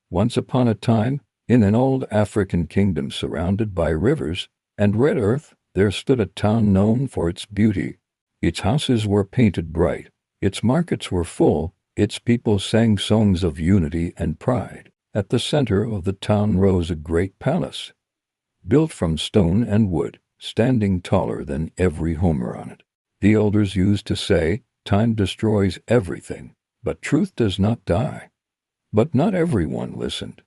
Once upon a time, in an old African kingdom surrounded by rivers and red earth, there stood a town known for its beauty. Its houses were painted bright, its markets were full, its people sang songs of unity and pride. At the center of the town rose a great palace, built from stone and wood, standing taller than every homer on it. The elders used to say, "Time destroys everything, but truth does not die." But not everyone listened.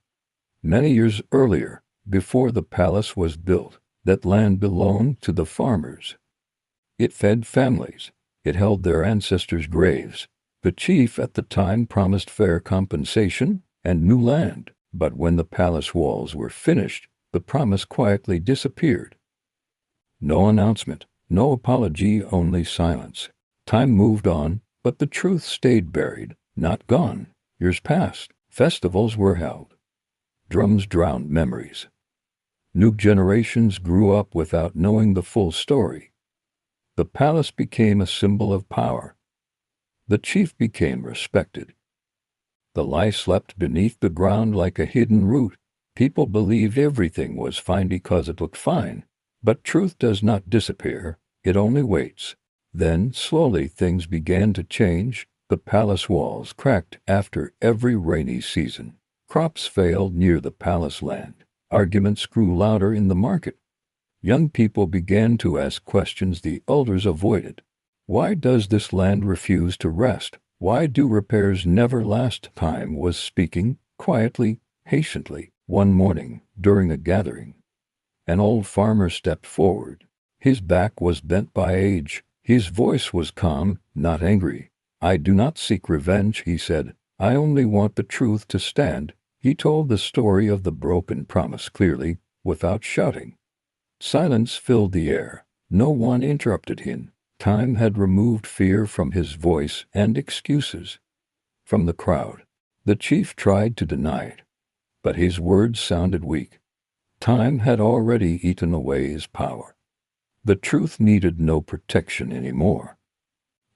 Many years earlier, before the palace was built, that land belonged to the farmers. It fed families. It held their ancestors' graves. The chief at the time promised fair compensation and new land. But when the palace walls were finished, the promise quietly disappeared. No announcement, no apology, only silence. Time moved on, but the truth stayed buried, not gone. Years passed. Festivals were held. Drums drowned memories. New generations grew up without knowing the full story. The palace became a symbol of power. The chief became respected. The lie slept beneath the ground like a hidden root. People believed everything was fine because it looked fine. But truth does not disappear, it only waits. Then, slowly, things began to change. The palace walls cracked after every rainy season. Crops failed near the palace land. Arguments grew louder in the market. Young people began to ask questions the elders avoided. Why does this land refuse to rest? Why do repairs never last? Time was speaking, quietly, patiently. One morning, during a gathering, an old farmer stepped forward. His back was bent by age. His voice was calm, not angry. "I do not seek revenge," he said. "I only want the truth to stand." He told the story of the broken promise clearly, without shouting. Silence filled the air. No one interrupted him. Time had removed fear from his voice and excuses from the crowd. The chief tried to deny it, but his words sounded weak. Time had already eaten away his power. The truth needed no protection anymore.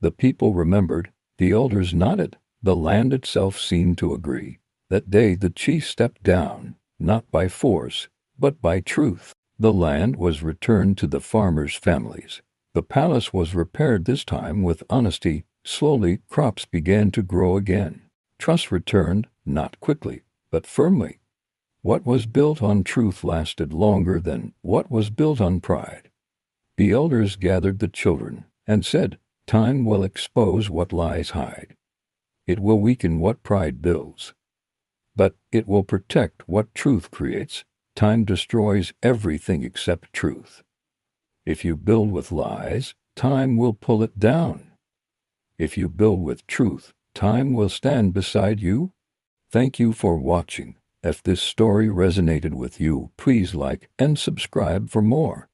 The people remembered. The elders nodded. The land itself seemed to agree. That day the chief stepped down, not by force, but by truth. The land was returned to the farmers' families. The palace was repaired, this time with honesty. Slowly, crops began to grow again. Trust returned, not quickly, but firmly. What was built on truth lasted longer than what was built on pride. The elders gathered the children and said, "Time will expose what lies hide. It will weaken what pride builds. But it will protect what truth creates." Time destroys everything except truth. If you build with lies, time will pull it down. If you build with truth, time will stand beside you. Thank you for watching. If this story resonated with you, please like and subscribe for more.